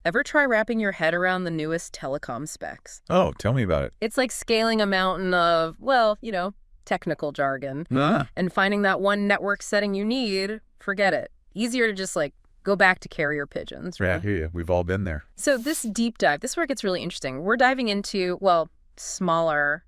Ever try wrapping your head around the newest telecom specs? Oh, tell me about it. It's like scaling a mountain of, well, technical jargon. Ah, And finding that one network setting you need, forget it. Easier to just go back to carrier pigeons, yeah, I right? hear you. We've all been there. So this deep dive, this is where it gets really interesting. We're diving into, well, smaller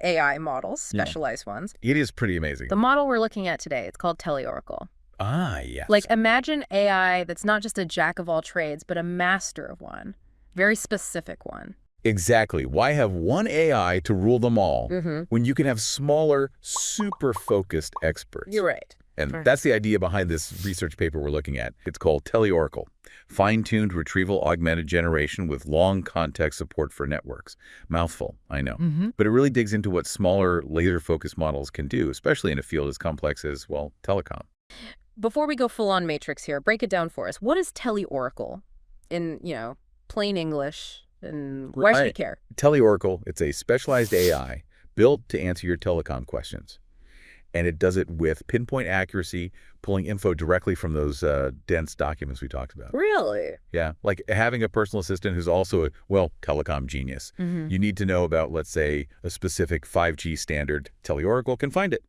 AI models, Yeah. specialized ones. It is pretty amazing. The model we're looking at today, it's called TeleOracle. Ah, yes. Like, imagine AI that's not just a jack of all trades, but a master of one. Very specific one. Exactly. Why have one AI to rule them all Mm-hmm. when you can have smaller, super focused experts? You're right. And Right. that's the idea behind this research paper we're looking at. It's called TeleOracle, Fine-Tuned Retrieval-Augmented Generation with Long Context Support for Networks. Mouthful, I know. Mm-hmm. But it really digs into what smaller, laser-focused models can do, especially in a field as complex as, well, telecom. Before we go full-on matrix here, break it down for us. What is TeleOracle in, plain English? And why should we Right. care? TeleOracle, it's a specialized AI built to answer your telecom questions. And it does it with pinpoint accuracy, pulling info directly from those dense documents we talked about. Really? Yeah, like having a personal assistant who's also a, well, telecom genius. Mm-hmm. You need to know about, let's say, a specific 5G standard. TeleOracle can find it.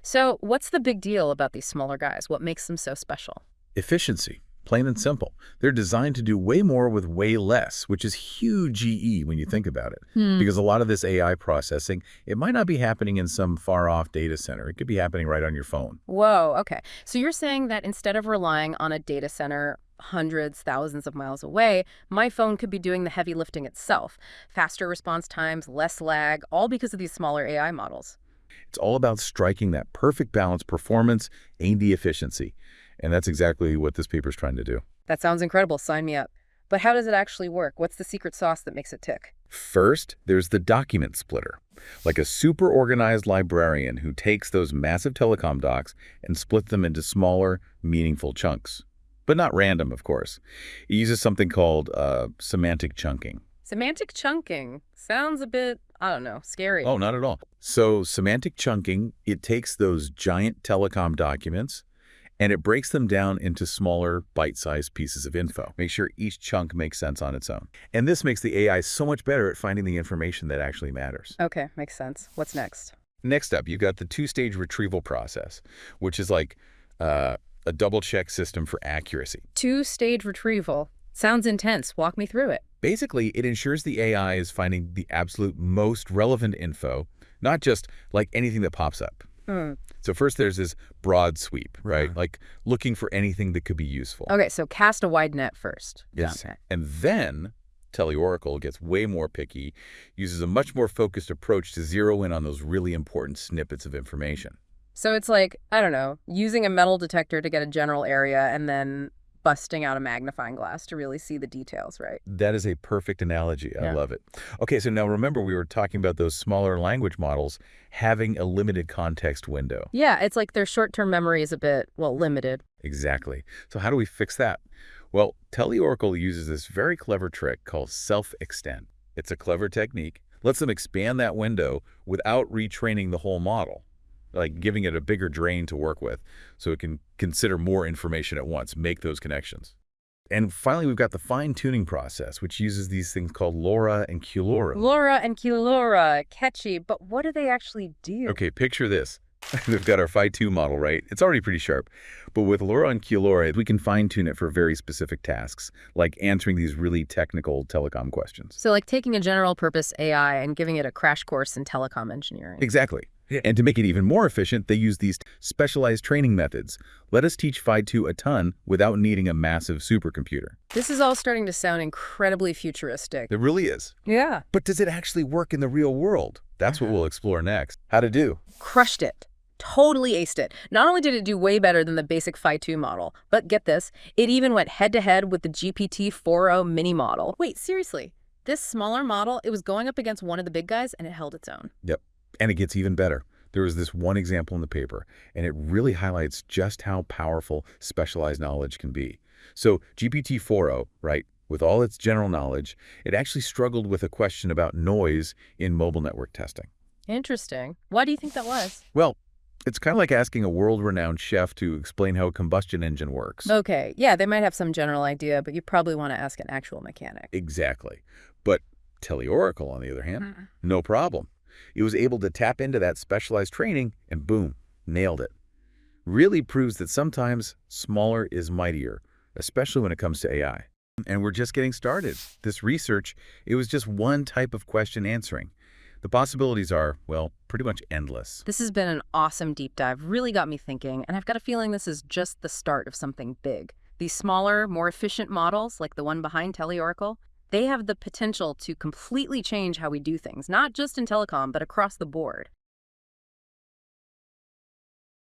So what's the big deal about these smaller guys? What makes them so special? Efficiency, plain and simple. They're designed to do way more with way less, which is huge GE when you think about it. Because a lot of this AI processing, it might not be happening in some far-off data center. It could be happening right on your phone. Whoa, okay. So you're saying that instead of relying on a data center hundreds, thousands of miles away, my phone could be doing the heavy lifting itself. Faster response times, less lag, all because of these smaller AI models. It's all about striking that perfect balance, performance, and the efficiency. And that's exactly what this paper is trying to do. That sounds incredible. Sign me up. But how does it actually work? What's the secret sauce that makes it tick? First, there's the document splitter, like a super organized librarian who takes those massive telecom docs and splits them into smaller, meaningful chunks. But not random, of course. It uses something called semantic chunking. Semantic chunking. Sounds a bit, I don't know, scary. Oh, not at all. So semantic chunking, it takes those giant telecom documents and it breaks them down into smaller, bite-sized pieces of info. Make sure each chunk makes sense on its own. And this makes the AI so much better at finding the information that actually matters. Okay, makes sense. What's next? Next up, you've got the two-stage retrieval process, which is like a double-check system for accuracy. Two-stage retrieval. Sounds intense. Walk me through it. Basically, it ensures the AI is finding the absolute most relevant info, not just like anything that pops up. So first there's this broad sweep, right? Like looking for anything that could be useful. Okay, so cast a wide net first. Yes. Okay. And then TeleOracle gets way more picky, uses a much more focused approach to zero in on those really important snippets of information. So it's like, I don't know, using a metal detector to get a general area and then busting out a magnifying glass to really see the details, right? That is a perfect analogy. I Yeah. love it. Okay, so now remember we were talking about those smaller language models having a limited context window. Yeah, it's like their short-term memory is a bit, well, limited. Exactly. So how do we fix that? Well, TeleOracle uses this very clever trick called self-extend. It's a clever technique, lets them expand that window without retraining the whole model, like giving it a bigger drain to work with so it can consider more information at once, make those connections. And finally, we've got the fine-tuning process, which uses these things called LoRa and QLoRa. Laura and Kilora, catchy, but what do they actually do? Okay, picture this. We've got our Phi-2 model, right? It's already pretty sharp. But with LoRa and QLoRa, we can fine-tune it for very specific tasks, like answering these really technical telecom questions. So like taking a general-purpose AI and giving it a crash course in telecom engineering. Exactly. And to make it even more efficient, they use these specialized training methods. Let us teach Phi-2 a ton without needing a massive supercomputer. This is all starting to sound incredibly futuristic. It really is. Yeah. But does it actually work in the real world? That's what we'll explore next. How to do. Crushed it. Totally aced it. Not only did it do way better than the basic Phi-2 model, but get this, it even went head-to-head with the GPT-4o mini model. Wait, seriously? This smaller model, it was going up against one of the big guys and it held its own. Yep. And it gets even better. There was this one example in the paper, and it really highlights just how powerful specialized knowledge can be. So GPT-4o, right, with all its general knowledge, it actually struggled with a question about noise in mobile network testing. Interesting. Why do you think that was? Well, It's kind of like asking a world-renowned chef to explain how a combustion engine works. Okay, yeah, they might have some general idea, but you probably want to ask an actual mechanic. Exactly. But TeleOracle, on the other hand, no problem. It was able to tap into that specialized training and boom, nailed it. Really proves that sometimes smaller is mightier, especially when it comes to AI. And we're just getting started. This research, it was just one type of question answering. The possibilities are, well, pretty much endless. This has been an awesome deep dive, really got me thinking, and I've got a feeling this is just the start of something big. These smaller, more efficient models, like the one behind TeleOracle, they have the potential to completely change how we do things, not just in telecom, but across the board.